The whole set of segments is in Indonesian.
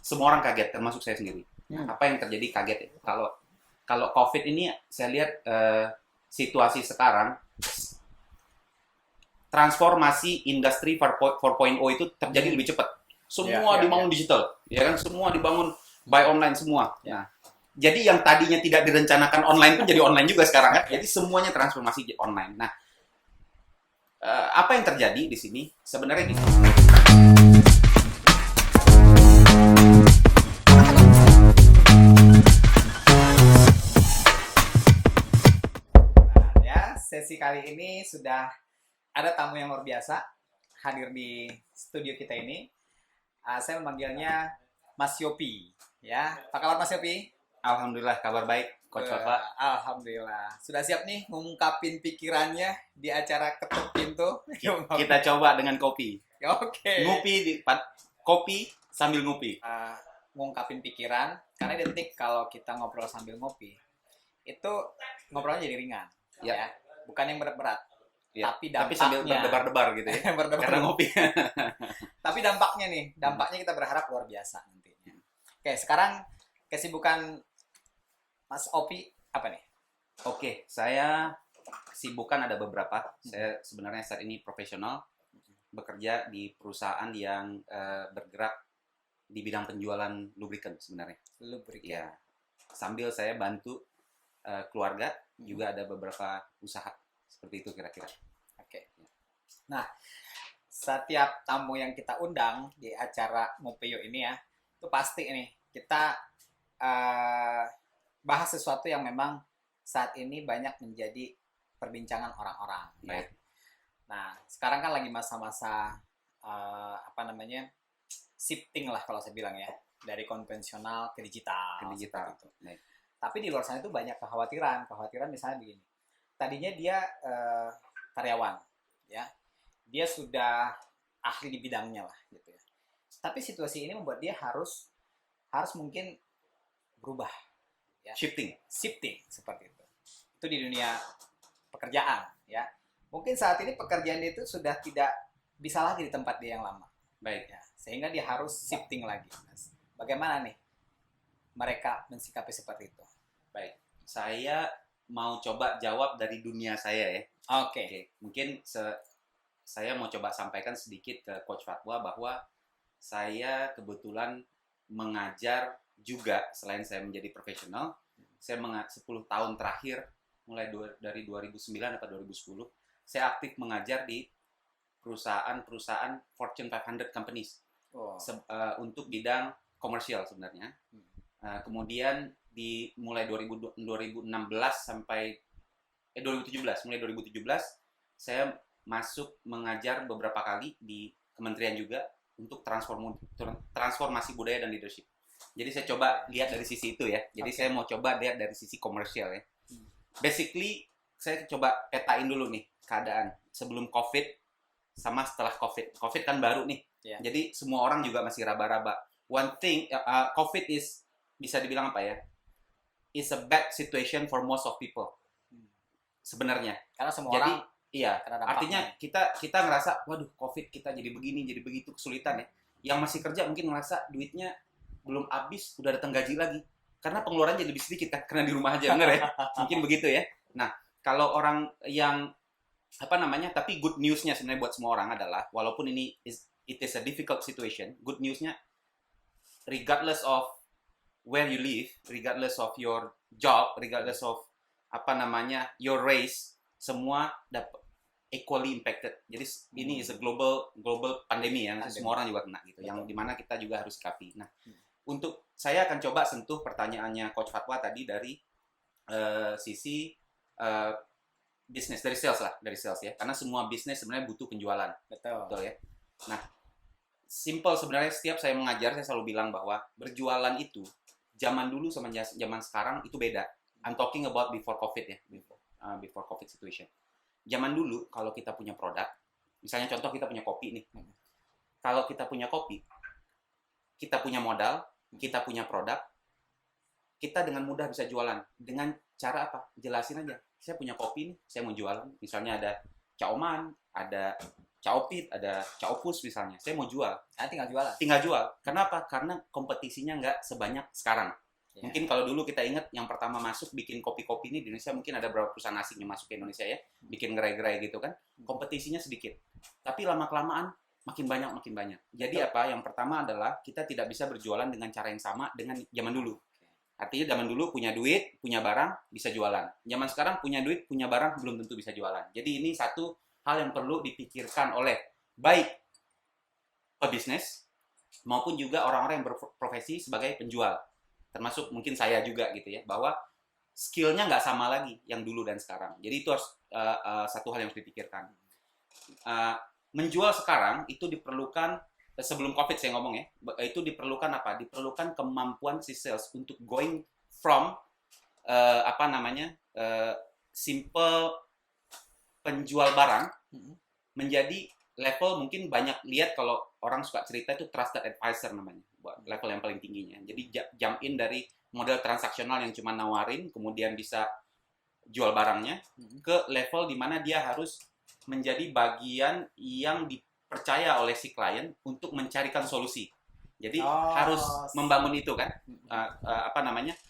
semua orang kaget, termasuk saya sendiri. Apa yang terjadi kaget ya? Kalau COVID ini saya lihat situasi sekarang, transformasi industri 4.0 itu terjadi lebih cepat. Semua dibangun digital, ya kan? Semua dibangun by online semua. Nah, jadi yang tadinya tidak direncanakan online pun jadi online juga sekarang kan? Jadi semuanya transformasi online. Nah, apa yang terjadi di sini? Sebenarnya gini. Sesi kali ini sudah ada tamu yang luar biasa hadir di studio kita ini. Saya memanggilnya Mas Yopi. Ya, apa kabar Mas Yopi? Alhamdulillah, kabar baik, Coach Bapak. Alhamdulillah. Sudah siap nih ngungkapin pikirannya di acara ketuk pintu? Kita coba dengan kopi. Oke. Kopi sambil ngopi. Ngungkapin pikiran, karena identik kalau kita ngobrol sambil ngopi, itu ngobrolnya jadi ringan. Ya. Bukan yang berat-berat. Ya, tapi dampaknya sambil berdebar-debar gitu ya. Karena ngopi. Tapi dampaknya kita berharap luar biasa nantinya. Oke, sekarang kesibukan Mas Opi apa nih? Oke, saya kesibukan ada beberapa. Saya sebenarnya saat ini profesional, bekerja di perusahaan yang bergerak di bidang penjualan lubrikan sebenarnya. Lubrikan. Ya. Sambil saya bantu keluarga, juga ada beberapa usaha seperti itu kira-kira. Oke. Nah, setiap tamu yang kita undang di acara Mopeyo ini ya, itu pasti nih kita bahas sesuatu yang memang saat ini banyak menjadi perbincangan orang-orang. Ya. Nah, sekarang kan lagi masa-masa shifting lah kalau saya bilang ya, dari konvensional ke digital. Gitu. Tapi di luar sana itu banyak kekhawatiran misalnya begini. Tadinya dia karyawan, ya, dia sudah ahli di bidangnya lah, gitu ya. Tapi situasi ini membuat dia harus mungkin berubah, ya. Shifting seperti itu. Itu di dunia pekerjaan, ya. Mungkin saat ini pekerjaan dia itu sudah tidak bisa lagi di tempat dia yang lama. Baik. Ya, sehingga dia harus shifting lagi. Bagaimana nih mereka mensikapi seperti itu? Baik, saya mau coba jawab dari dunia saya ya. Oke. Mungkin saya mau coba sampaikan sedikit ke Coach Fatwa bahwa saya kebetulan mengajar juga selain saya menjadi profesional. Saya 10 tahun terakhir, mulai dari 2009 atau 2010, saya aktif mengajar di perusahaan Fortune 500 companies untuk bidang komersial sebenarnya. Kemudian mulai 2016 sampai 2017, mulai 2017 saya masuk mengajar beberapa kali di kementerian juga untuk transformasi budaya dan leadership. Jadi saya coba lihat dari sisi itu ya. Jadi saya mau coba lihat dari sisi komersial ya. Basically saya coba petain dulu nih keadaan sebelum COVID sama setelah COVID. COVID kan baru nih. Yeah. Jadi semua orang juga masih raba-raba. One thing, COVID bisa dibilang apa ya? It's a bad situation for most of people. Sebenarnya. Karena semua orang. Iya. Artinya kita ngerasa, waduh, COVID kita jadi begini, jadi begitu, kesulitan ya. Yang masih kerja mungkin ngerasa duitnya belum habis, udah datang gaji lagi. Karena pengeluaran jadi lebih sedikit kan, karena di rumah aja, bener ya. Mungkin begitu ya. Nah, kalau orang yang tapi good news-nya sebenarnya buat semua orang adalah, walaupun it is a difficult situation, good news-nya regardless of where you live, regardless of your job, regardless of your race, semua dapat equally impacted. Jadi ini is a global pandemi ya, semua orang juga kena gitu. Betul. Yang dimana kita juga harus sikapi. Nah, untuk saya akan coba sentuh pertanyaannya Coach Fatwa tadi dari sisi bisnis, dari sales ya. Karena semua bisnis sebenarnya butuh penjualan. Betul ya. Nah, simple sebenarnya, setiap saya mengajar saya selalu bilang bahwa berjualan itu zaman dulu sama zaman sekarang itu beda. I'm talking about before COVID ya, before COVID situation. Zaman dulu kalau kita punya produk, misalnya contoh kita punya kopi nih. Kalau kita punya kopi, kita punya modal, kita punya produk, kita dengan mudah bisa jualan. Dengan cara apa? Jelasin aja. Saya punya kopi nih, saya mau jualan. Misalnya ada Cauman, ada Caopit, ada Caopus misalnya. Saya mau jual. Tinggal jualan. Tinggal jual. Kenapa? Karena kompetisinya nggak sebanyak sekarang. Ya. Mungkin kalau dulu kita ingat yang pertama masuk bikin kopi-kopi ini di Indonesia, mungkin ada beberapa perusahaan asing yang masuk ke Indonesia ya, bikin gerai-gerai gitu kan. Kompetisinya sedikit. Tapi lama-kelamaan makin banyak. Jadi apa? Yang pertama adalah kita tidak bisa berjualan dengan cara yang sama dengan zaman dulu. Artinya zaman dulu punya duit, punya barang, bisa jualan. Zaman sekarang punya duit, punya barang, belum tentu bisa jualan. Jadi ini satu hal yang perlu dipikirkan oleh baik pebisnis maupun juga orang-orang yang berprofesi sebagai penjual. Termasuk mungkin saya juga gitu ya, bahwa skill-nya nggak sama lagi yang dulu dan sekarang. Jadi itu harus satu hal yang harus dipikirkan. Menjual sekarang itu diperlukan, sebelum COVID saya ngomong ya, itu diperlukan apa? Diperlukan kemampuan si sales untuk going from simple penjual barang menjadi level, mungkin banyak lihat kalau orang suka cerita itu trusted advisor namanya, buat level yang paling tingginya. Jadi jump in dari model transaksional yang cuma nawarin kemudian bisa jual barangnya ke level di mana dia harus menjadi bagian yang dipercaya oleh si klien untuk mencarikan solusi. Jadi harus membangun itu kan,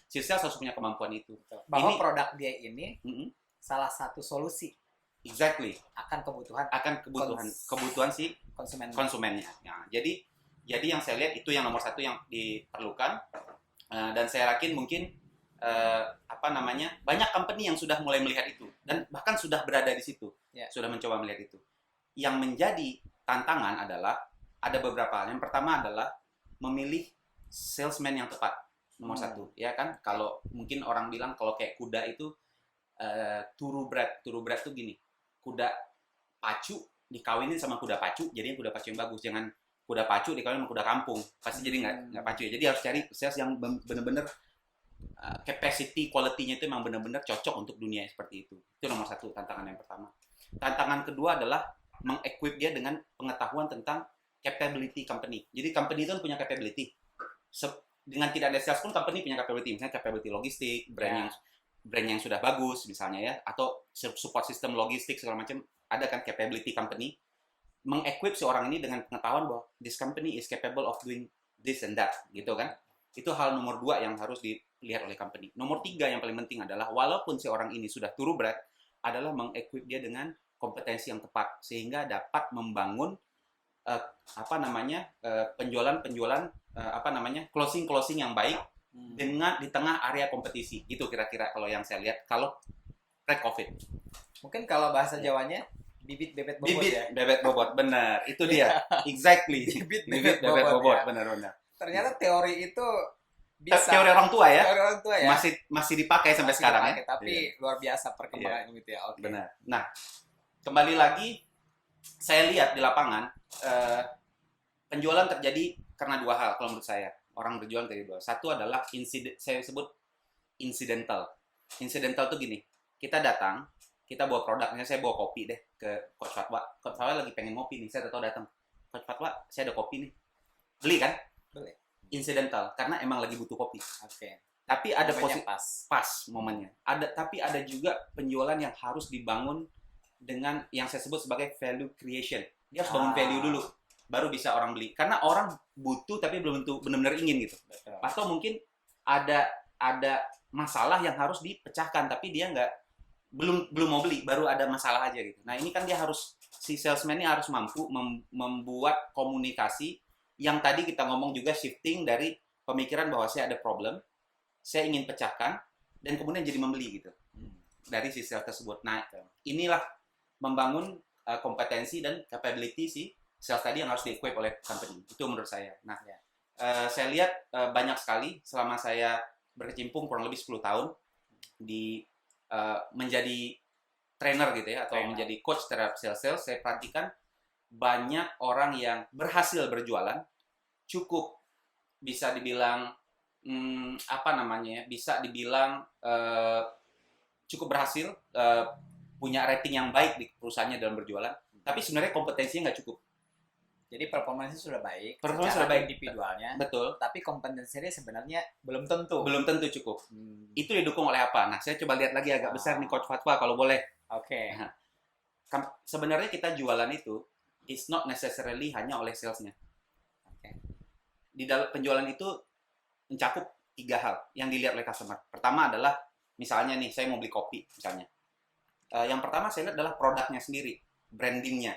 si sales harus punya kemampuan itu. Bahwa produk dia ini salah satu solusi. Exactly. Akan kebutuhan si konsumennya. Nah, jadi yang saya lihat itu yang nomor satu yang diperlukan, dan saya yakin mungkin banyak company yang sudah mulai melihat itu dan bahkan sudah berada di situ, sudah mencoba melihat itu. Yang menjadi tantangan adalah ada beberapa hal. Yang pertama adalah memilih salesman yang tepat, nomor satu, ya kan? Kalau mungkin orang bilang kalau kayak kuda itu thoroughbred tuh gini. Kuda pacu dikawinin sama kuda pacu, jadinya kuda pacu yang bagus. Jangan kuda pacu dikawinin sama kuda kampung, pasti jadi nggak pacu ya. Jadi harus cari sales yang benar-benar capacity, quality-nya itu memang benar-benar cocok untuk dunia seperti itu. Itu nomor satu, tantangan yang pertama. Tantangan kedua adalah mengequip dia dengan pengetahuan tentang capability company. Jadi company itu kan punya capability. Dengan tidak ada sales pun company punya capability. Misalnya capability logistik, brand yang sudah bagus misalnya ya, atau support system logistik segala macam, ada kan capability company. Mengequip si orang ini dengan pengetahuan bahwa this company is capable of doing this and that, gitu kan. Itu hal nomor 2 yang harus dilihat oleh company. Nomor 3 yang paling penting adalah walaupun si orang ini sudah thoroughbred, adalah mengequip dia dengan kompetensi yang tepat sehingga dapat membangun closing yang baik dengan di tengah area kompetisi. Itu kira-kira kalau yang saya lihat kalau pre-COVID. Mungkin kalau bahasa Jawanya bibit bebet bobot. Bebet bobot, benar. Itu dia. Exactly. Bibit bebet bobot, benar. Ternyata teori itu bisa. Teori orang tua ya. Teori orang tua ya. Masih dipakai sampai sekarang ya. Tapi luar biasa perkembangan gitu ya. Oke. Benar. Nah, kembali lagi saya lihat di lapangan penjualan terjadi karena 2 hal kalau menurut saya. Orang berjualan dari 2. Satu adalah saya sebut incidental. Incidental tuh gini. Kita datang, kita bawa produk. Misalnya saya bawa kopi deh ke Coach Fatwa. Coach Fatwa lagi pengen ngopi nih. Saya tahu datang. Coach Fatwa, saya ada kopi nih. Beli kan? Beli. Incidental karena emang lagi butuh kopi. Oke. Tapi ada pas momennya. Tapi ada juga penjualan yang harus dibangun dengan yang saya sebut sebagai value creation. Dia harus bangun value dulu, baru bisa orang beli. Karena orang butuh tapi belum tentu benar-benar ingin gitu. Betul. Atau mungkin ada masalah yang harus dipecahkan tapi dia belum mau beli, baru ada masalah aja gitu. Nah, ini kan dia harus, si salesman ini harus mampu membuat komunikasi yang tadi kita ngomong juga, shifting dari pemikiran bahwa saya ada problem, saya ingin pecahkan, dan kemudian jadi membeli gitu dari si sales tersebut. Nah, inilah membangun kompetensi dan capability si sales tadi yang harus di-equip oleh company. Itu menurut saya. Nah, saya lihat banyak sekali selama saya berkecimpung kurang lebih 10 tahun di menjadi trainer gitu ya, atau menjadi coach terhadap sales, saya perhatikan banyak orang yang berhasil berjualan, cukup bisa dibilang bisa dibilang cukup berhasil, punya rating yang baik di perusahaannya dalam berjualan, tapi sebenarnya kompetensinya nggak cukup. Jadi performanya sudah baik, individualnya. Betul. Tapi kompetensinya sebenarnya belum tentu cukup. Itu didukung oleh apa? Nah, saya coba lihat lagi agak besar nih Coach Fatwa kalau boleh. Oke. Sebenarnya kita jualan itu is not necessarily hanya oleh salesnya. Oke. Di dalam penjualan itu mencakup 3 hal yang dilihat oleh customer. Pertama adalah, misalnya nih, saya mau beli kopi, misalnya. Yang pertama saya lihat adalah produknya sendiri, brandingnya.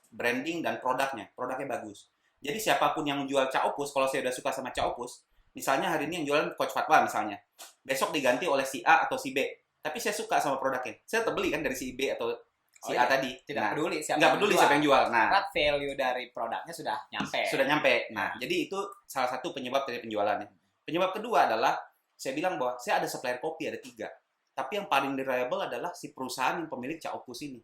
Branding dan produknya bagus. Jadi siapapun yang menjual Cak Opus, kalau saya udah suka sama Cak Opus, misalnya hari ini yang jualan Coach Fatwa misalnya, besok diganti oleh si A atau si B, tapi saya suka sama produknya, saya terbeli kan dari si B atau si A tadi. Tidak peduli siapa nggak peduli siapa yang jual. Nah, karena value dari produknya sudah nyampe. Nah, jadi itu salah satu penyebab dari penjualannya. Penyebab kedua adalah saya bilang bahwa saya ada supplier kopi, ada 3, tapi yang paling reliable adalah si perusahaan yang pemilik Cak Opus ini.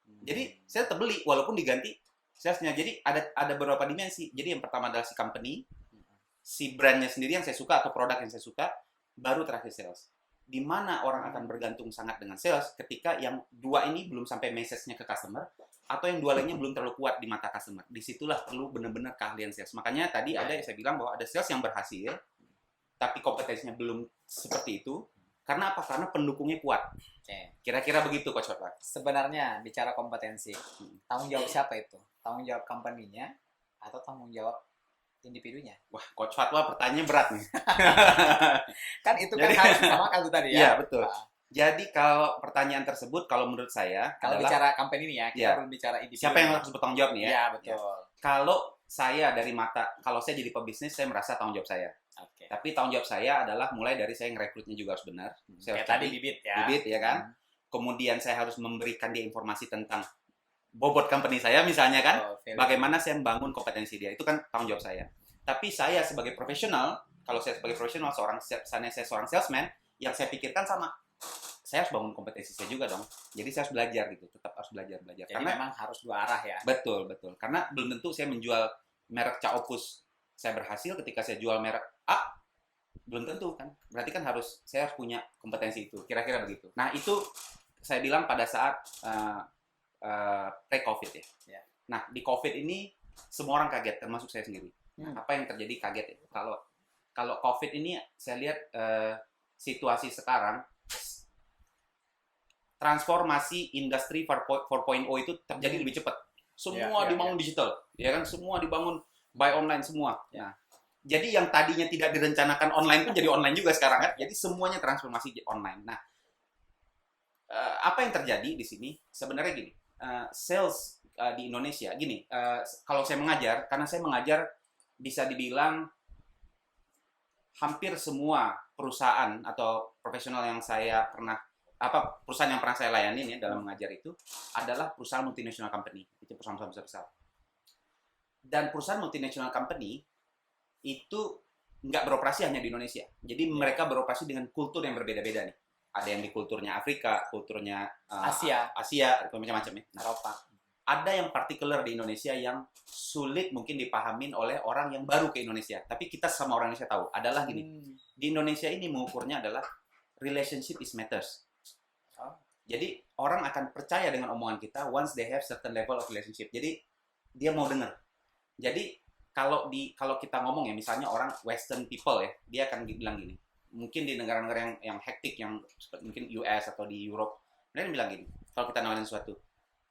Jadi saya terbeli walaupun diganti salesnya. Jadi ada beberapa dimensi. Jadi yang pertama adalah si company, si brandnya sendiri yang saya suka atau produk yang saya suka, baru terakhir sales. Di mana orang akan bergantung sangat dengan sales ketika yang 2 ini belum sampai message-nya ke customer, atau yang 2 lainnya belum terlalu kuat di mata customer. Disitulah perlu benar-benar keahlian sales. Makanya tadi saya bilang bahwa ada sales yang berhasil, tapi kompetensinya belum seperti itu. Karena apa? Karena pendukungnya kuat. Kira-kira begitu, Coach Fatwa. Sebenarnya bicara kompetensi, tanggung jawab siapa itu? Tanggung jawab company-nya atau tanggung jawab individunya? Wah, Coach Fatwa pertanyaannya berat nih. Kan itu kan harus disamakan tuh tadi ya. Iya, betul. Jadi kalau pertanyaan tersebut, kalau menurut saya kalau adalah, bicara company ini ya, kita belum bicara individu. siapa yang harus bertanggung jawab nih ya? Iya, betul. Kalau saya dari kalau saya jadi pebisnis, saya merasa tanggung jawab saya. Oke. Tapi tanggung jawab saya adalah mulai dari saya ngerekrutnya juga harus benar. Saya Kayak tadi bibit ya. Bibit ya kan. Kemudian saya harus memberikan dia informasi tentang bobot company saya misalnya kan. Bagaimana saya membangun kompetensi dia. Itu kan tanggung jawab saya. Tapi saya sebagai profesional, kalau saya sebagai profesional, saya seorang salesman, yang saya pikirkan sama, saya harus bangun kompetensi saya juga dong. Jadi saya harus belajar gitu, tetap harus belajar. Jadi karena memang harus 2 arah ya. Betul. Karena belum tentu saya menjual merek Cak Opus saya berhasil ketika saya jual merek A, belum tentu kan. Berarti kan saya harus punya kompetensi itu. Kira-kira begitu. Nah, itu saya bilang pada saat pre-COVID ya. Nah, di COVID ini semua orang kaget, termasuk saya sendiri. Apa yang terjadi kaget ya. Kalau COVID ini saya lihat situasi sekarang, transformasi industri 4.0 itu terjadi lebih cepat. Semua dibangun digital, ya kan? Semua dibangun by online semua. Nah, jadi yang tadinya tidak direncanakan online pun jadi online juga sekarang kan. Jadi semuanya transformasi online. Nah, apa yang terjadi di sini? Sebenarnya gini, sales di Indonesia gini. Kalau saya mengajar, karena saya mengajar bisa dibilang hampir semua perusahaan atau profesional yang saya pernah perusahaan yang pernah saya layani ya dalam mengajar itu adalah perusahaan multinational company, itu perusahaan besar. Dan perusahaan multinational company itu nggak beroperasi hanya di Indonesia. Jadi mereka beroperasi dengan kultur yang berbeda-beda nih. Ada yang di kulturnya Afrika, kulturnya Asia, macam-macam ya. Eropa. Ada yang particular di Indonesia yang sulit mungkin dipahamin oleh orang yang baru ke Indonesia. Tapi kita sama orang Indonesia tahu. Adalah gini, di Indonesia ini mengukurnya adalah relationship is matters. Jadi orang akan percaya dengan omongan kita once they have certain level of relationship. Jadi dia mau dengar. Jadi kalau kita ngomong ya, misalnya orang Western people ya, dia akan bilang gini. Mungkin di negara-negara yang hektik, yang seperti mungkin US atau di Europe, mereka bilang gini. Kalau kita nawarin sesuatu,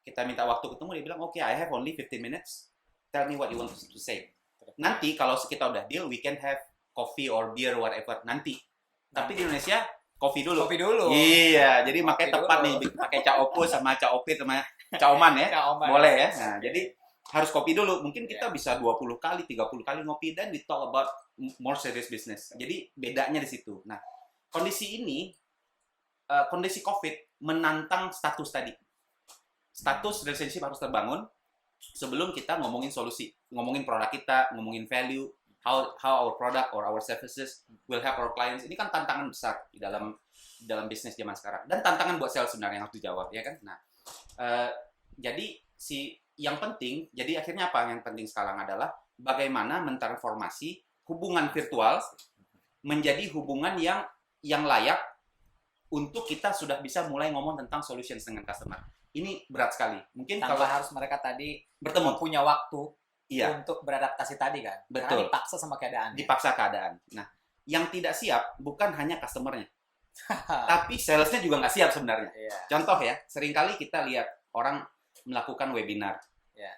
kita minta waktu ketemu, dia bilang, "Okay, I have only 15 minutes. Tell me what you want to say." Nanti kalau kita udah deal, we can have coffee or beer whatever nanti. Tapi di Indonesia kopi dulu. Iya, jadi makanya tepat nih pakai Cak Opus sama Cak Opit sama Cak Oman ya. Boleh ya. Nah, jadi harus kopi dulu. Mungkin kita bisa 20 kali, 30 kali ngopi, dan we talk about more serious business. Jadi bedanya di situ. Nah, kondisi ini, kondisi COVID menantang status tadi. Status relationship harus terbangun sebelum kita ngomongin solusi, ngomongin produk kita, ngomongin value, how our product or our services will help our clients. Ini kan tantangan besar di dalam bisnis zaman sekarang, dan tantangan buat sales sebenarnya yang harus dijawab ya kan. Nah, jadi yang penting, jadi akhirnya apa yang penting sekarang adalah bagaimana mentransformasi hubungan virtual menjadi hubungan yang layak untuk kita sudah bisa mulai ngomong tentang solutions dengan customer. Ini berat sekali. Mungkin tanpa kalau harus mereka tadi bertemu, punya waktu iya, untuk beradaptasi tadi kan. Betul. Karena dipaksa sama keadaan. Dipaksa keadaan. Nah, yang tidak siap bukan hanya customer-nya, tapi sales-nya juga nggak siap sebenarnya. Iya. Contoh ya, seringkali kita lihat orang melakukan webinar. Iya.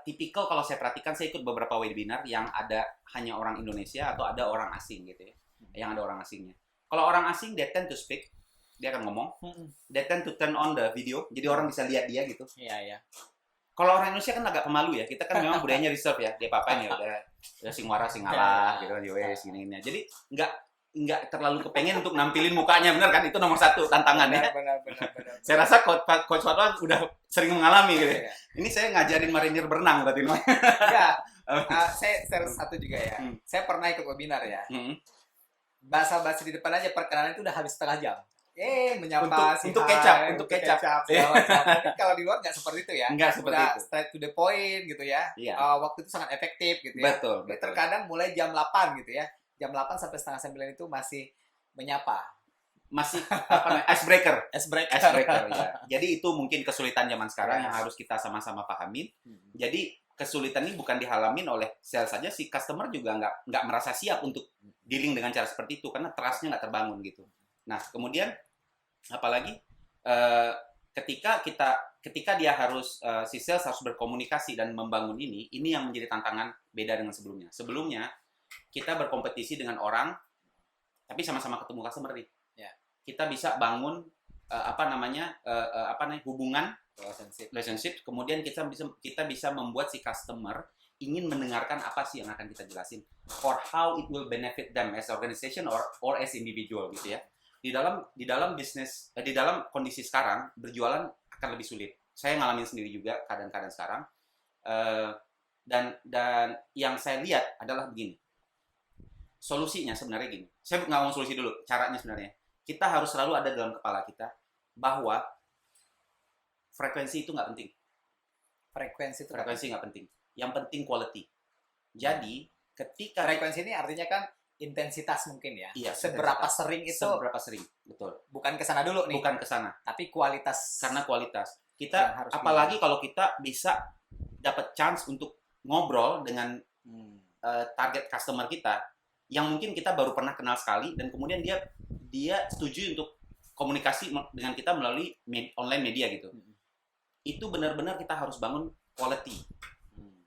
tipikal kalau saya perhatikan, saya ikut beberapa webinar yang ada hanya orang Indonesia atau ada orang asing gitu ya, yang ada orang asingnya. Kalau orang asing, they tend to speak, dia akan ngomong, they tend to turn on the video, jadi orang bisa lihat dia gitu. Iya. Kalau orang Indonesia kan agak pemalu ya, kita kan memang budayanya reserve ya, dia apa-apain ya udah sing waras sing ngalah gitu kan, wes gini-gini. Jadi nggak terlalu kepengen untuk nampilin mukanya, benar kan? Itu nomor satu tantangan ya. Benar. Saya rasa Coach Fatwa udah sering mengalami gitu ya. Ini saya ngajarin marinir berenang berarti. Enggak. Saya satu juga ya. Saya pernah ikut webinar ya. Basa-basi di depan aja perkenalan itu udah habis setengah jam. Menyapa untuk kecap. Kalau di luar nggak seperti itu ya. Nggak seperti udah itu. Straight to the point gitu ya. Iya. Waktu itu sangat efektif gitu ya. Betul. Terkadang mulai jam 8 gitu ya. Jam 8 sampai setengah 9 itu masih menyapa. Masih apa namanya? Icebreaker ya. Jadi itu mungkin kesulitan zaman sekarang yang harus kita sama-sama pahamin. Jadi kesulitan ini bukan dihalamin oleh sales saja, si customer juga nggak merasa siap untuk dealing dengan cara seperti itu karena trust-nya nggak terbangun gitu. Nah, kemudian apalagi ketika dia harus si sales harus berkomunikasi dan membangun ini yang menjadi tantangan beda dengan sebelumnya. Sebelumnya kita berkompetisi dengan orang tapi sama-sama ketemu customer nih. Ya. Kita bisa bangun hubungan relationship, kemudian kita bisa membuat si customer ingin mendengarkan apa sih yang akan kita jelasin, or how it will benefit them as organization or as individual gitu ya. Di dalam bisnis, di dalam kondisi sekarang berjualan akan lebih sulit. Saya ngalamin sendiri juga keadaan-keadaan sekarang, dan yang saya lihat adalah begini. Solusinya sebenarnya gini. Saya nggak ngomong solusi dulu, caranya sebenarnya. Kita harus selalu ada dalam kepala kita bahwa frekuensi itu nggak penting. Frekuensi nggak penting. Yang penting quality. Jadi ketika frekuensi ini artinya kan intensitas mungkin ya. Iya, seberapa sering itu? Seberapa sering, betul. Bukan ke sana dulu nih. Bukan ke sana. Tapi kualitas. Karena kualitas. Kita apalagi kalau kita bisa dapat chance untuk ngobrol dengan target customer kita yang mungkin kita baru pernah kenal sekali dan kemudian dia setuju untuk komunikasi dengan kita melalui online media gitu. Itu benar-benar kita harus bangun quality.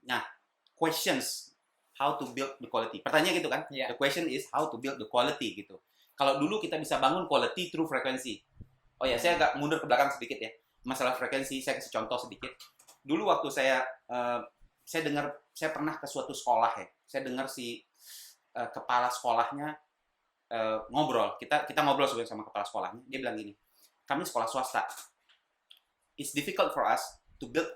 Nah, questions how to build the quality. Pertanyaan gitu kan? Yeah. The question is how to build the quality gitu. Kalau dulu kita bisa bangun quality through frekuensi. Oh ya, saya agak mundur ke belakang sedikit ya. Masalah frekuensi, saya kasih contoh sedikit. Dulu waktu saya pernah ke suatu sekolah ya. Saya dengar si kepala sekolahnya ngobrol. Kita ngobrol sebenarnya sama kepala sekolahnya. Dia bilang gini, kami sekolah swasta. It's difficult for us to build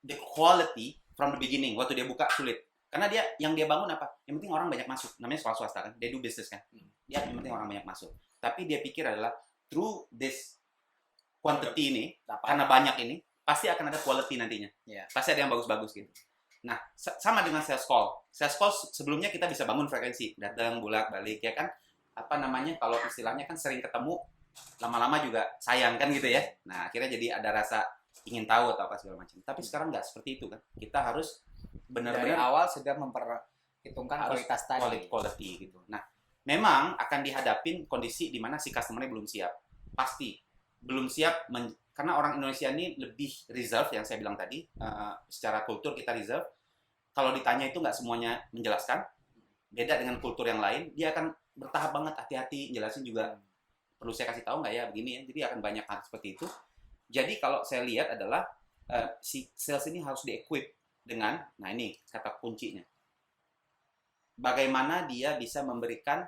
the quality from the beginning. Waktu dia buka sulit. Karena yang dia bangun apa? Yang penting orang banyak masuk. Namanya sekolah swasta kan. They do business kan. Dia yang penting orang banyak masuk. Tapi dia pikir adalah through this quantity ini, karena banyak ini, pasti akan ada quality nantinya. Yeah. Pasti ada yang bagus-bagus gitu. Nah, sama dengan sales call. Sales call sebelumnya kita bisa bangun frekuensi. Datang, bolak-balik ya kan. Apa namanya, kalau istilahnya kan sering ketemu, lama-lama juga sayang kan gitu ya. Nah, akhirnya jadi ada rasa ingin tahu atau apa segala macam. Tapi sekarang nggak seperti itu kan. Kita harus benar-benar dari awal sudah memperhitungkan kualitas tadi. Quality gitu. Nah, memang akan dihadapin kondisi di mana si customer-nya belum siap. Pasti belum siap karena orang Indonesia ini lebih reserve yang saya bilang tadi, secara kultur kita reserve. Kalau ditanya itu nggak semuanya menjelaskan. Beda dengan kultur yang lain, dia akan bertahap banget, hati-hati, jelasin juga. Perlu saya kasih tahu nggak ya begini ya. Jadi akan banyak hal seperti itu. Jadi kalau saya lihat adalah si sales ini harus di-equip dengan, nah ini kata kuncinya. Bagaimana dia bisa memberikan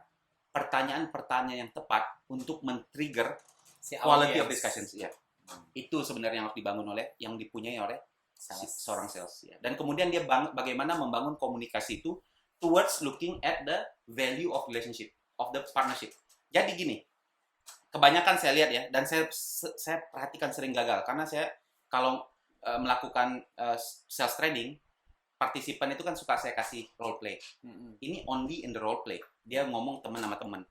pertanyaan-pertanyaan yang tepat untuk men-trigger quality of discussions. Ya. Itu sebenarnya yang harus dibangun yang dipunyai oleh seorang sales. Ya. Dan kemudian dia bagaimana membangun komunikasi itu towards looking at the value of relationship, of the partnership. Jadi gini, kebanyakan saya lihat ya, dan saya perhatikan sering gagal, karena saya kalau melakukan sales training, partisipan itu kan suka saya kasih role play. Ini only in the role play. Dia ngomong teman sama teman.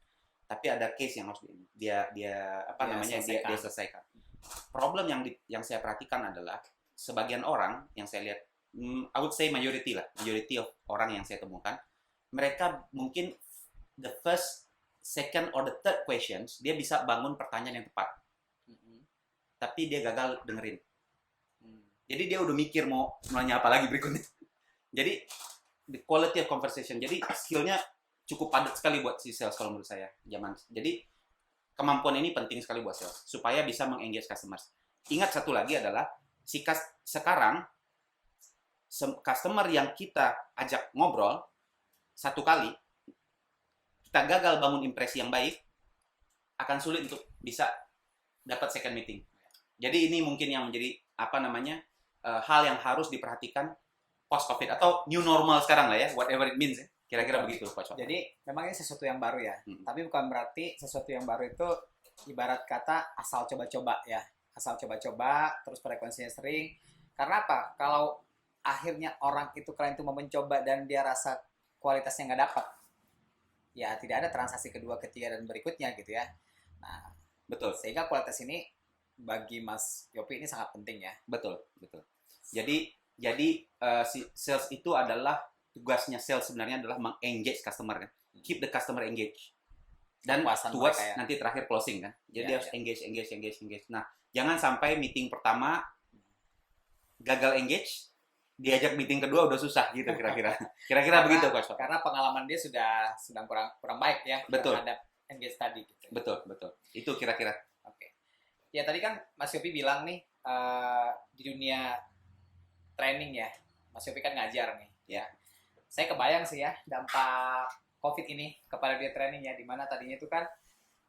Tapi ada case yang harus dia selesaikan. Problem yang saya perhatikan adalah sebagian orang yang saya lihat, I would say majority of orang yang saya temukan, mereka mungkin the first, second, or the third questions dia bisa bangun pertanyaan yang tepat, tapi dia gagal dengerin. Jadi dia udah mikir mau nanya apa lagi berikutnya. Jadi the quality of conversation. Jadi skillnya cukup padat sekali buat si sales kalau menurut saya. Jadi kemampuan ini penting sekali buat sales supaya bisa mengengage customers. Ingat satu lagi adalah sekarang customer yang kita ajak ngobrol satu kali, kita gagal bangun impresi yang baik, akan sulit untuk bisa dapat second meeting. Jadi ini mungkin yang menjadi hal yang harus diperhatikan post COVID atau new normal sekarang lah ya, whatever it means ya. Kira-kira begitu Pak Cok. Jadi memang ini sesuatu yang baru ya, tapi bukan berarti sesuatu yang baru itu ibarat kata asal coba-coba ya, asal coba-coba terus frekuensinya sering. Karena apa? Kalau akhirnya orang itu kalian itu mau mencoba dan dia rasa kualitasnya nggak dapat, ya tidak ada transaksi kedua, ketiga dan berikutnya gitu ya. Nah, betul. Sehingga kualitas ini bagi Mas Yopi ini sangat penting ya. Betul. Jadi si sales itu adalah tugasnya sales sebenarnya adalah meng-engage customer kan. Keep the customer engaged. Dan towards nanti terakhir closing kan. Jadi harus engage. Nah, jangan sampai meeting pertama gagal engage, diajak meeting kedua udah susah gitu kira-kira. Kira-kira begitu Coach. Karena pengalaman dia sudah kurang baik ya. Betul. Terhadap engage tadi gitu. Betul. Itu kira-kira. Oke. Ya tadi kan Mas Yopi bilang nih di dunia training ya. Mas Yopi kan ngajar nih ya. Saya kebayang sih ya dampak COVID ini kepada dia training ya, di mana tadinya itu kan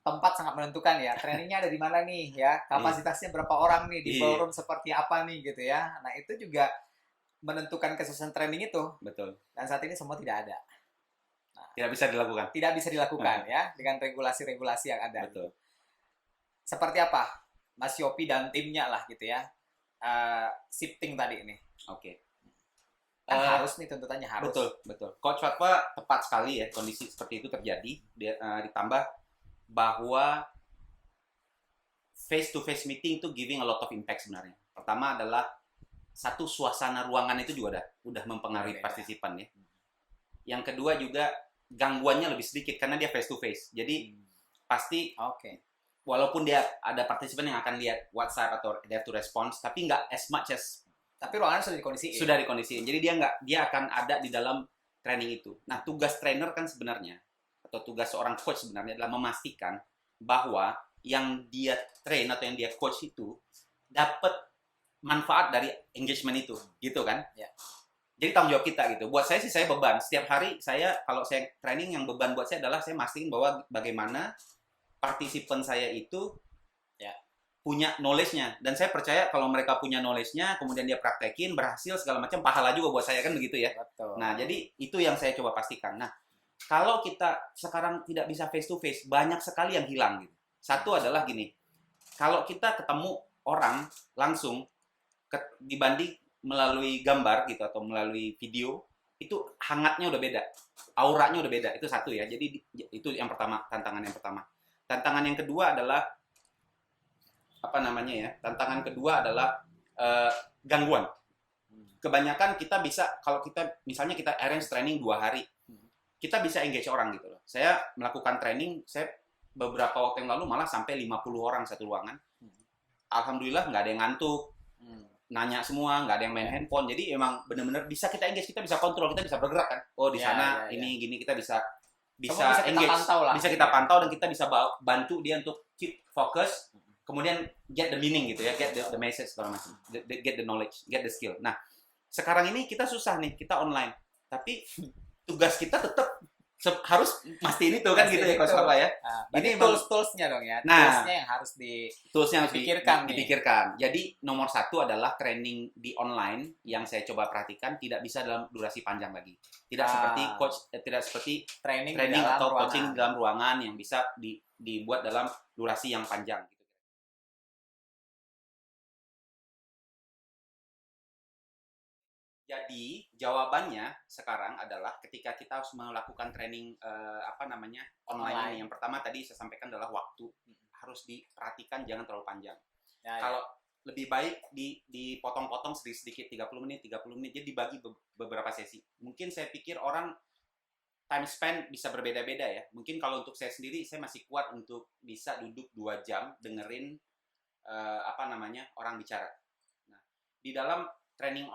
tempat sangat menentukan ya. Trainingnya ada di mana nih ya, kapasitasnya berapa orang nih, di ballroom seperti apa nih gitu ya. Nah itu juga menentukan kesuksesan training itu. Betul. Dan saat ini semua tidak ada. Nah, tidak bisa dilakukan. Tidak bisa dilakukan ya dengan regulasi-regulasi yang ada. Betul. Seperti apa Mas Yopi dan timnya lah gitu ya. Shifting tadi ini. Oke. Harus nih tuntutannya harus. Betul. Coach Fatwa tepat sekali ya kondisi seperti itu terjadi. Ditambah bahwa face to face meeting itu giving a lot of impact sebenarnya. Pertama adalah satu suasana ruangan itu juga udah mempengaruhi partisipan ya. Yang kedua juga gangguannya lebih sedikit karena dia face to face. Jadi pasti walaupun dia ada partisipan yang akan lihat WhatsApp atau they have to response, tapi nggak as much as. Tapi ruangan sudah dikondisiin. Sudah dikondisiin. Jadi dia akan ada di dalam training itu. Nah, tugas trainer kan sebenarnya atau tugas seorang coach sebenarnya adalah memastikan bahwa yang dia train atau yang dia coach itu dapat manfaat dari engagement itu, gitu kan? Ya. Jadi tanggung jawab kita gitu. Buat saya sih saya beban. Setiap hari kalau saya training yang beban buat saya adalah saya mastiin bahwa bagaimana partisipan saya itu punya knowledge-nya. Dan saya percaya kalau mereka punya knowledge-nya, kemudian dia praktekin, berhasil, segala macam, pahala juga buat saya, kan begitu ya? Betul. Nah, jadi itu yang saya coba pastikan. Nah, kalau kita sekarang tidak bisa face-to-face, banyak sekali yang hilang. Gitu. Satu adalah gini, kalau kita ketemu orang langsung, dibanding melalui gambar gitu, atau melalui video, itu hangatnya udah beda. Auranya udah beda, itu satu ya. Jadi itu yang pertama, tantangan yang pertama. Tantangan yang kedua adalah tantangan kedua adalah gangguan. Kebanyakan kita bisa, kalau kita misalnya kita arrange training 2 hari, kita bisa engage orang gitu loh. Saya melakukan training, saya beberapa waktu yang lalu malah sampai 50 orang satu ruangan. Alhamdulillah nggak ada yang ngantuk, nanya semua, nggak ada yang main handphone. Jadi emang benar-benar bisa kita engage, kita bisa kontrol, kita bisa bergerak kan. Oh di sana ini gini, kita bisa engage, bisa kita pantau dan kita bisa bantu dia untuk keep focus. Kemudian get the meaning gitu ya, get the message segala macam, get the knowledge, get the skill. Nah, sekarang ini kita susah nih, kita online. Tapi tugas kita tetap harus mastiin itu kan gitu ya Coach Papa ya. Ini tools-toolsnya dong ya. Nah, toolsnya yang harus dipikirkan. Jadi nomor 1 adalah training di online yang saya coba perhatikan tidak bisa dalam durasi panjang lagi. Tidak seperti training atau coaching dalam ruangan yang bisa dibuat dalam durasi yang panjang. Jadi jawabannya sekarang adalah ketika kita harus melakukan training online. Yang pertama tadi saya sampaikan adalah waktu harus diperhatikan, jangan terlalu panjang. Kalau lebih baik dipotong-potong sedikit 30 menit, jadi dibagi beberapa sesi. Mungkin saya pikir orang time spend bisa berbeda-beda ya. Mungkin kalau untuk saya sendiri saya masih kuat untuk bisa duduk 2 jam dengerin orang bicara. di dalam training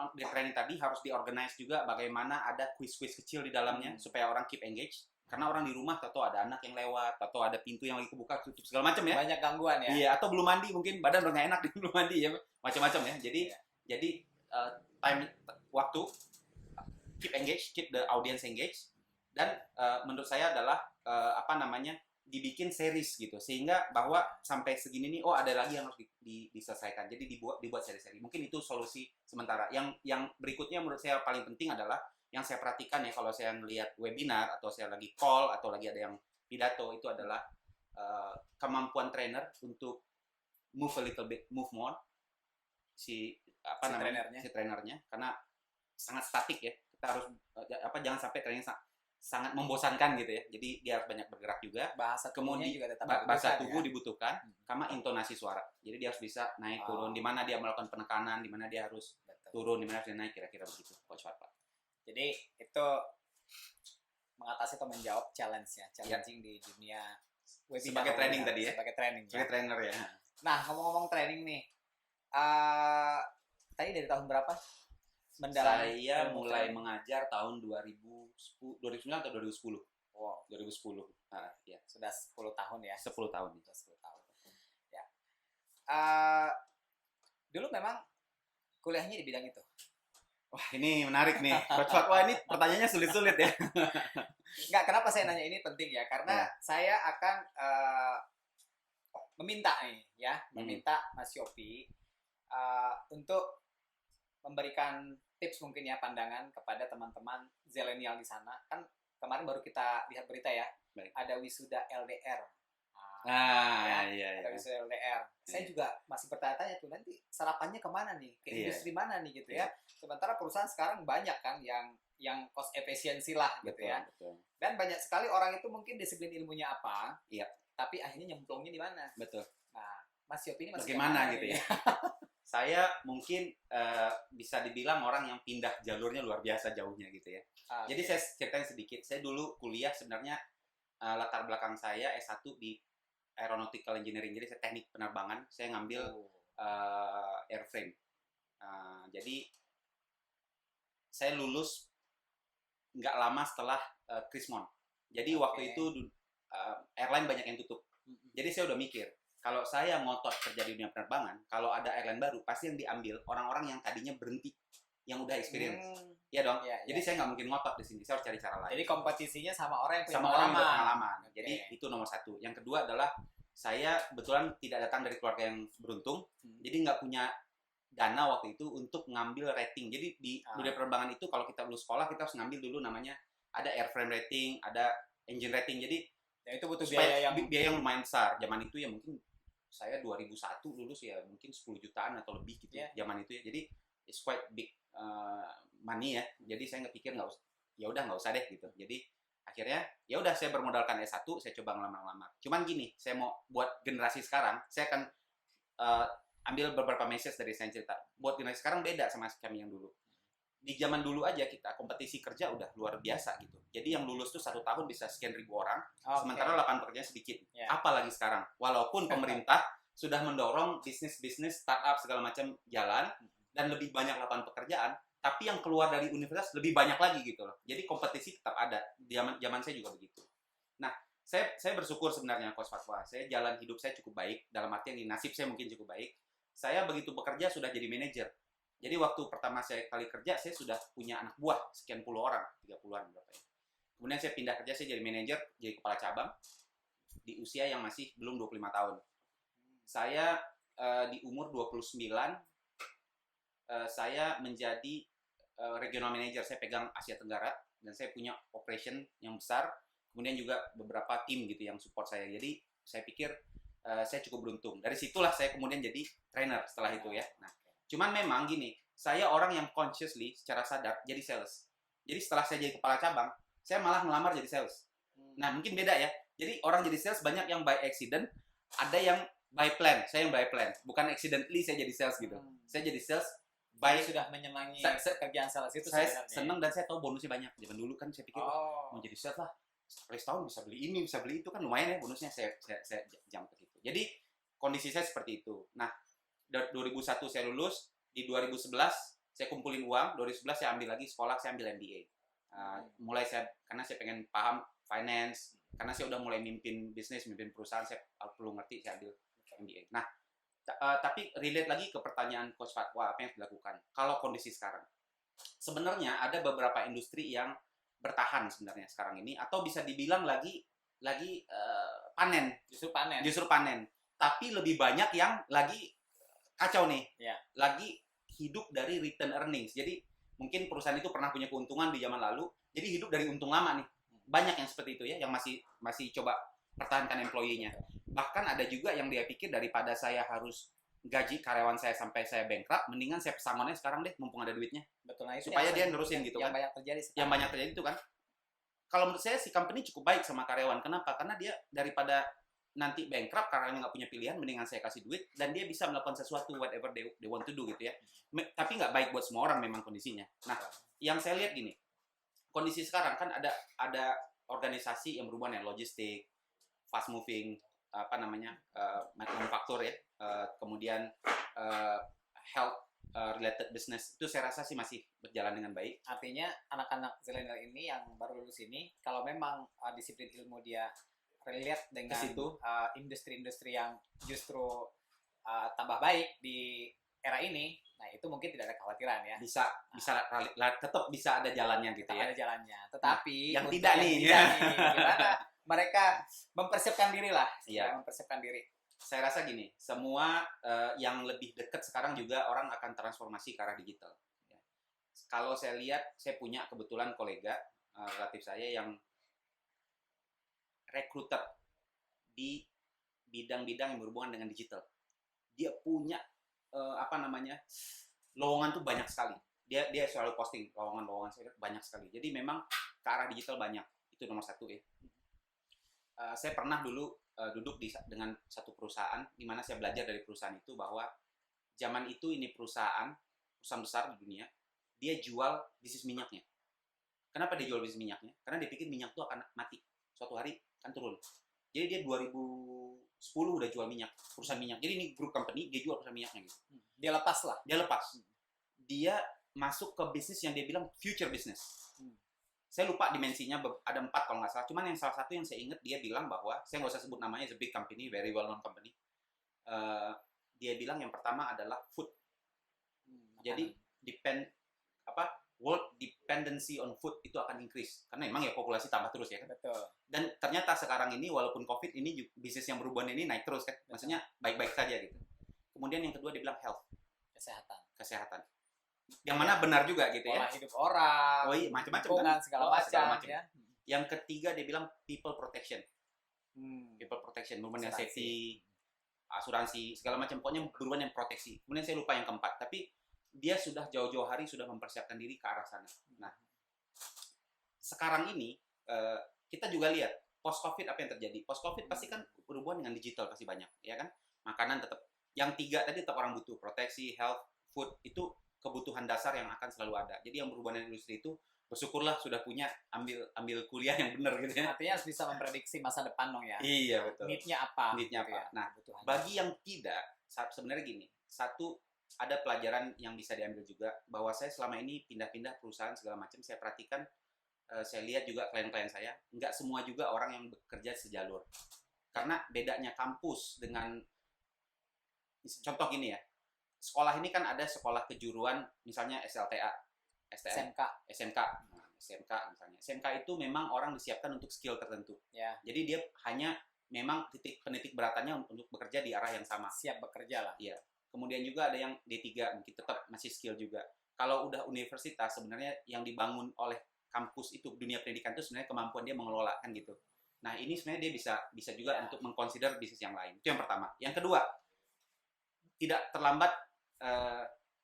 tadi harus diorganize juga bagaimana ada quiz-quiz kecil di dalamnya supaya orang keep engaged. Karena orang di rumah atau ada anak yang lewat atau ada pintu yang lagi kebuka tutup segala macam ya. Banyak gangguan ya. Iya, atau belum mandi mungkin badan udah nggak enak di belum mandi ya, macam-macam ya. Jadi time waktu keep engaged, keep the audience engaged, dan menurut saya adalah dibikin series gitu, sehingga bahwa sampai segini nih, ada lagi yang harus diselesaikan. Jadi dibuat seri-seri. Mungkin itu solusi sementara. Yang berikutnya menurut saya paling penting adalah yang saya perhatikan ya kalau saya melihat webinar atau saya lagi call atau lagi ada yang pidato, itu adalah kemampuan trainer untuk move a little bit, move more si trainernya, karena sangat statik ya. Kita harus jangan sampai training sangat membosankan gitu ya. Jadi dia harus banyak bergerak juga. Bahasa tubuhnya juga tetap bahasa tubuh dibutuhkan, sama intonasi suara. Jadi dia harus bisa naik turun, di mana dia melakukan penekanan, di mana dia harus turun, di mana dia naik, kira-kira begitu, Coach Fatwa. Jadi itu mengatasi atau menjawab challenging di dunia webinar. Sebagai training tadi ya. Sebagai training. Sebagai trainer ya. Nah, ngomong-ngomong training nih, tadi dari tahun berapa? Saya mulai mengajar tahun 2009 atau 2010. Wow, 2010. Ya. Sudah 10 tahun ya. 10 tahun. Sudah 10 tahun. Ya. Dulu memang kuliahnya di bidang itu. Wah, ini menarik nih. Coach Fatwa, ini pertanyaannya sulit-sulit ya. Enggak, kenapa saya nanya ini penting ya? Karena saya akan meminta Mas Yopi untuk memberikan tips mungkin ya, pandangan kepada teman-teman zilenial di sana. Kan kemarin baru kita lihat berita ya, ada wisuda LDR. Iya. Ada wisuda LDR. Saya juga masih bertanya-tanya tuh, nanti sarapannya kemana nih? Ke industri mana nih gitu ya? Sementara perusahaan sekarang banyak kan yang cost efisiensi lah gitu ya. Betul. Dan banyak sekali orang itu mungkin disiplin ilmunya apa, tapi akhirnya nyemplungnya di mana? Betul. Nah, Mas Yopi ini masih bagaimana gitu ya? Saya mungkin bisa dibilang orang yang pindah jalurnya luar biasa jauhnya gitu ya. Jadi saya ceritain sedikit. Saya dulu kuliah sebenarnya latar belakang saya S1 di Aeronautical Engineering. Jadi saya teknik penerbangan. Saya ngambil airframe. Jadi saya lulus nggak lama setelah Krismon. Jadi waktu itu airline banyak yang tutup. Jadi saya udah mikir, kalau saya ngotot kerja di dunia penerbangan, kalau ada airline baru, pasti yang diambil orang-orang yang tadinya berhenti, yang udah experience. Iya dong. Jadi saya nggak mungkin ngotot di sini. Saya harus cari cara lain. Jadi kompetisinya sama orang yang punya pengalaman. Jadi itu nomor satu. Yang kedua adalah saya kebetulan tidak datang dari keluarga yang beruntung, jadi nggak punya dana waktu itu untuk ngambil rating. Jadi di dunia penerbangan itu kalau kita lulus sekolah, kita harus ngambil dulu namanya ada airframe rating, ada engine rating. Jadi itu butuh biaya yang lumayan besar. Zaman itu ya mungkin saya 2001 lulus ya mungkin 10 jutaan atau lebih gitu zaman itu ya. Jadi it's quite big money ya. Jadi saya nggak pikir nggak usah deh gitu. Jadi akhirnya ya udah saya bermodalkan S1, saya coba ngelamar-lamar. Cuman gini, saya mau buat generasi sekarang, saya akan ambil beberapa message dari saya cerita. Buat generasi sekarang beda sama kami yang dulu. Di zaman dulu aja kita kompetisi kerja udah luar biasa gitu. Jadi yang lulus tuh 1 tahun bisa sekian ribu orang, sementara lapangan pekerjaan sedikit. Apalagi sekarang, walaupun pemerintah sudah mendorong bisnis startup segala macam jalan dan lebih banyak lapangan pekerjaan, tapi yang keluar dari universitas lebih banyak lagi gitu loh. Jadi kompetisi tetap ada. Zaman saya juga begitu. Nah, saya bersyukur sebenarnya Coach Fatwa. Saya jalan hidup saya cukup baik, dalam artian nasib saya mungkin cukup baik. Saya begitu bekerja sudah jadi manajer. Jadi waktu pertama saya kali kerja, saya sudah punya anak buah sekian puluh orang, 30-an berapa ya. Kemudian saya pindah kerja, saya jadi manajer, jadi kepala cabang di usia yang masih belum 25 tahun. Saya di umur 29 saya menjadi regional manager. Saya pegang Asia Tenggara dan saya punya operation yang besar. Kemudian juga beberapa tim gitu yang support saya. Jadi saya pikir saya cukup beruntung. Dari situlah saya kemudian jadi trainer setelah itu ya. Nah, cuman memang gini, saya orang yang consciously secara sadar jadi sales. Jadi setelah saya jadi kepala cabang, saya malah melamar jadi sales. Nah, mungkin beda ya. Jadi orang jadi sales banyak yang by accident, ada yang by plan. Saya yang by plan, bukan accidentally saya jadi sales gitu. Saya jadi sales by sudah menyenangi kerjaan sales itu. Saya senang dan saya tahu bonusnya banyak. Zaman dulu kan saya pikir mau jadi sales lah, sekali setahun bisa beli ini, bisa beli itu kan lumayan ya bonusnya. Saya jump ke situ. Jadi kondisi saya seperti itu. Nah, 2001 saya lulus, Di 2011 saya kumpulin uang, 2011 saya ambil lagi sekolah, saya ambil MBA. Karena saya pengen paham finance, karena saya udah mulai mimpin bisnis, mimpin perusahaan, saya perlu ngerti, saya ambil MBA. Nah, tapi relate lagi ke pertanyaan Coach Fatwa, apa yang dilakukan? Kalau kondisi sekarang, sebenarnya ada beberapa industri yang bertahan sebenarnya sekarang ini, atau bisa dibilang lagi panen, justru panen. Tapi lebih banyak yang lagi kacau nih, lagi hidup dari return earnings. Jadi mungkin perusahaan itu pernah punya keuntungan di zaman lalu, jadi hidup dari untung lama nih. Banyak yang seperti itu ya, yang masih coba pertahankan employee-nya. Bahkan ada juga yang dia pikir daripada saya harus gaji karyawan saya sampai saya bankrupt, mendingan saya pesangonnya sekarang deh, mumpung ada duitnya. Betul, nah itu supaya dia nerusin gitu yang kan. banyak terjadi sekarang. Yang banyak terjadi itu kan. Kalau menurut saya si company cukup baik sama karyawan. Kenapa? Karena dia daripada nanti bankrupt karena nggak punya pilihan, mendingan saya kasih duit dan dia bisa melakukan sesuatu whatever they want to do gitu ya. Tapi nggak baik buat semua orang memang kondisinya. Nah, yang saya lihat gini, kondisi sekarang kan ada organisasi yang berhubungan dengan logistik, fast moving, manufaktur ya, kemudian health related business, itu saya rasa sih masih berjalan dengan baik. Artinya anak-anak zilenial ini yang baru lulus ini, kalau memang disiplin ilmu dia relate dengan industri-industri yang justru tambah baik di era ini, nah itu mungkin tidak ada kekhawatiran ya. Tetap bisa ada jalannya gitu ya. Ada jalannya. Tetapi yang tidak nih, gimana mereka mempersiapkan diri lah. Iya. Mempersiapkan diri. Saya rasa gini, semua yang lebih dekat sekarang juga orang akan transformasi ke arah digital. Ya. Kalau saya lihat, saya punya kebetulan kolega relatif saya yang recruiter di bidang-bidang yang berhubungan dengan digital. Dia punya lowongan tuh banyak sekali. Dia selalu posting lowongan saya banyak sekali. Jadi memang ke arah digital banyak. Itu nomor satu ya. Saya pernah dulu duduk dengan satu perusahaan di mana saya belajar dari perusahaan itu bahwa zaman itu ini perusahaan besar di dunia, dia jual bisnis minyaknya. Kenapa dia jual bisnis minyaknya? Karena dia pikir minyak itu akan mati. Suatu hari kan turun. Jadi dia 2010 udah jual minyak, perusahaan minyak. Jadi ini grup company, dia jual perusahaan minyaknya gitu. Dia lepas lah. Dia masuk ke bisnis yang dia bilang future business. Saya lupa dimensinya, ada 4 kalau nggak salah. Cuman yang salah satu yang saya ingat, dia bilang bahwa, saya nggak usah sebut namanya, it's a big company, very well known company. Dia bilang yang pertama adalah food. Jadi world dependency on food itu akan increase. Karena memang ya populasi tambah terus ya kan. Betul. Dan ternyata sekarang ini walaupun COVID ini bisnis yang berhubungan ini naik terus kan. Maksudnya baik-baik saja gitu. Kemudian yang kedua dia bilang health. Kesehatan. Yang mana benar juga gitu ya. Pola hidup orang. Oh iya, macam-macam kan. Segala macam ya. Yang ketiga dia bilang people protection. People protection, berhubungan dengan safety, asuransi, segala macam. Pokoknya berhubungan dengan proteksi. Kemudian saya lupa yang keempat. Tapi dia sudah jauh-jauh hari sudah mempersiapkan diri ke arah sana. Nah, sekarang ini kita juga lihat post-COVID apa yang terjadi. Post-COVID pasti kan berhubungan dengan digital pasti banyak, ya kan? Makanan tetap. Yang 3 tadi tetap orang butuh. Proteksi, health, food, itu kebutuhan dasar yang akan selalu ada. Jadi yang berhubungan dengan industri itu, bersyukurlah sudah punya ambil kuliah yang benar gitu ya. Artinya harus bisa memprediksi masa depan dong ya. Iya, betul. Need-nya apa. Ya. Nah, bagi yang tidak, sebenarnya gini. Satu, ada pelajaran yang bisa diambil juga, bahwa saya selama ini pindah-pindah perusahaan segala macam, saya perhatikan, saya lihat juga klien-klien saya, nggak semua juga orang yang bekerja sejalur. Karena bedanya kampus dengan, contoh gini ya, sekolah ini kan ada sekolah kejuruan, misalnya SLTA, STM, SMK. Nah, SMK misalnya. SMK itu memang orang disiapkan untuk skill tertentu. Ya. Jadi dia hanya memang penitik beratannya untuk bekerja di arah yang sama. Siap bekerja lah. Iya. Kemudian juga ada yang D3, mungkin tetap masih skill juga. Kalau udah universitas, sebenarnya yang dibangun oleh kampus itu, dunia pendidikan itu sebenarnya kemampuan dia mengelola, kan gitu. Nah, ini sebenarnya dia bisa juga untuk mengconsider bisnis yang lain. Itu yang pertama. Yang kedua, tidak terlambat,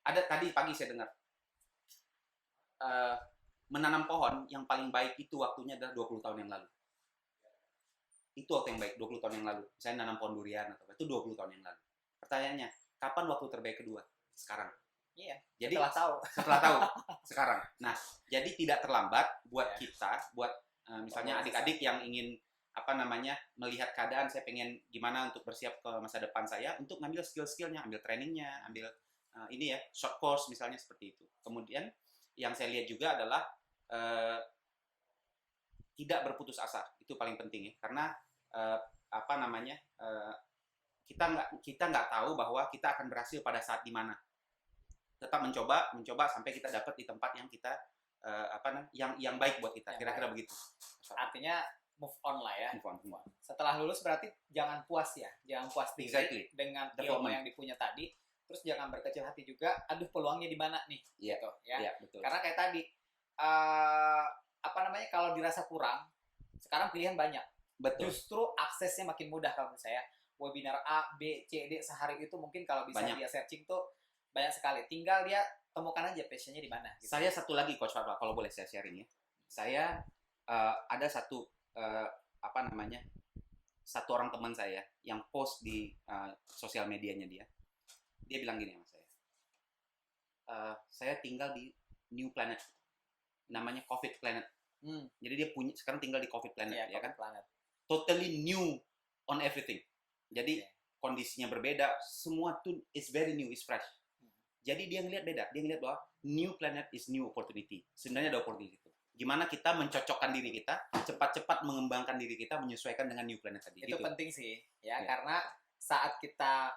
ada tadi pagi saya dengar, menanam pohon yang paling baik itu waktunya adalah 20 tahun yang lalu. Itu waktu yang baik, 20 tahun yang lalu. Misalnya nanam pohon durian, atau itu 20 tahun yang lalu. Pertanyaannya, kapan waktu terbaik kedua? Sekarang. Iya. Jadi Setelah tahu sekarang. Nah, jadi tidak terlambat buat kita, buat misalnya adik-adik yang ingin melihat keadaan, saya pengen gimana untuk bersiap ke masa depan saya, untuk ngambil skill-skillnya, ambil trainingnya, ambil ini ya, short course misalnya seperti itu. Kemudian yang saya lihat juga adalah tidak berputus asa, itu paling penting ya, karena kita nggak tahu bahwa kita akan berhasil pada saat di mana. Tetap mencoba sampai kita dapat di tempat yang kita yang baik buat kita. Kira-kira begitu. Artinya move on lah ya. Move on. Setelah lulus berarti jangan puas ya, jangan puas diri dengan ilmu yang dipunya tadi. Terus jangan berkecil hati juga. Aduh, peluangnya di mana nih? Gitu ya. Yeah, betul. Karena kayak tadi kalau dirasa kurang, sekarang pilihan banyak. Betul. Justru aksesnya makin mudah kalau menurut saya. Webinar A, B, C, D sehari itu mungkin kalau bisa dia searching tuh banyak sekali. Tinggal dia temukan aja passionnya di mana. Gitu. Saya satu lagi Coach Farwa, kalau boleh saya sharing ya. Saya ada satu satu orang teman saya yang post di sosial medianya dia. Dia bilang gini sama saya. Saya tinggal di new planet. Namanya COVID planet. Jadi dia sekarang tinggal di COVID planet, ya kan? Planet. Totally new on everything. Jadi kondisinya berbeda, semua tuh is very new, is fresh. Jadi dia ngelihat beda, dia ngelihat bahwa new planet is new opportunity. Sebenarnya ada opportunity itu. Gimana kita mencocokkan diri kita, cepat-cepat mengembangkan diri kita, menyesuaikan dengan new planet tadi. Itu gitu. Penting sih, ya, karena saat kita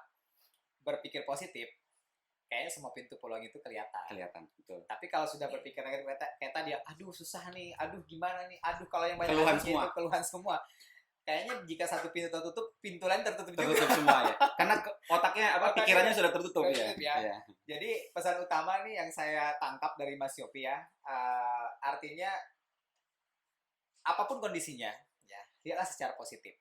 berpikir positif, kayaknya semua pintu peluang itu kelihatan. Betul. Tapi kalau sudah berpikir negatif, kayak tadi, aduh susah nih, aduh gimana nih, aduh kalau yang banyak keluhan semua. Kayaknya jika satu pintu tertutup, pintu lain tertutup juga. Semua ya. Karena otaknya pikirannya sudah tertutup ya. Jadi pesan utama nih yang saya tangkap dari Mas Yopi ya, artinya apapun kondisinya, ya, lihatlah secara positif.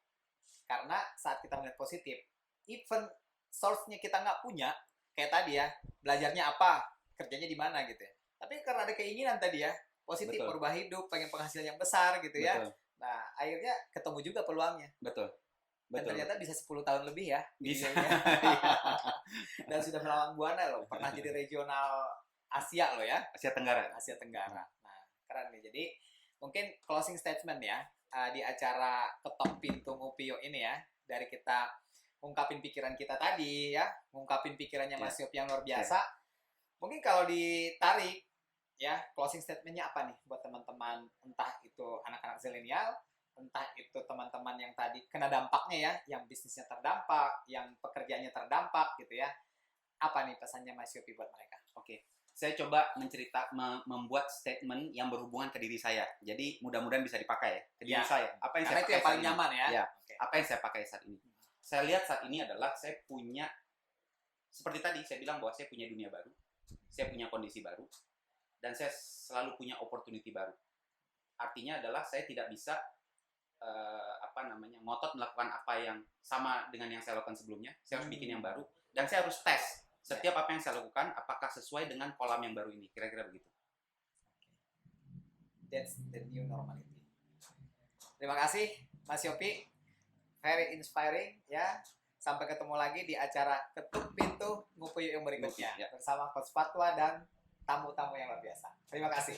Karena saat kita melihat positif, even source-nya kita nggak punya, kayak tadi ya, belajarnya apa, kerjanya di mana gitu ya. Tapi karena ada keinginan tadi ya, positif, merubah hidup, pengen penghasilan yang besar gitu ya. Nah, akhirnya ketemu juga peluangnya. Betul. Dan ternyata bisa 10 tahun lebih ya. Bisa. Dan sudah melawan Buana loh. Pernah jadi regional Asia loh ya. Asia Tenggara. Nah, keren nih. Jadi, mungkin closing statement ya. Di acara Ketok Pintu Ngupio ini ya. Dari kita ngungkapin pikiran kita tadi ya. Ngungkapin pikirannya Mas Yopi yang luar biasa. Mungkin kalau ditarik, ya, closing statement-nya apa nih buat teman-teman, entah itu anak-anak zilenial, entah itu teman-teman yang tadi kena dampaknya ya, yang bisnisnya terdampak, yang pekerjaannya terdampak gitu ya. Apa nih pesannya Mas Yopi buat mereka? Oke. Saya coba membuat statement yang berhubungan ke diri saya. Jadi mudah-mudahan bisa dipakai ya ke diri saya. Apa yang karena saya itu yang paling nyaman ya. Apa yang saya pakai saat ini? Saya lihat saat ini adalah saya punya, seperti tadi saya bilang bahwa saya punya dunia baru, saya punya kondisi baru, dan saya selalu punya opportunity baru. Artinya adalah saya tidak bisa ngotot melakukan apa yang sama dengan yang saya lakukan sebelumnya. Saya harus bikin yang baru dan saya harus tes setiap apa yang saya lakukan apakah sesuai dengan kolam yang baru ini. Kira-kira begitu. That's the new normality. Terima kasih Mas Yopi. Very inspiring ya. Sampai ketemu lagi di acara Ketuk Pintu Ngupio yang berikutnya bersama Coach Fatwa dan tamu-tamu yang luar biasa. Terima kasih.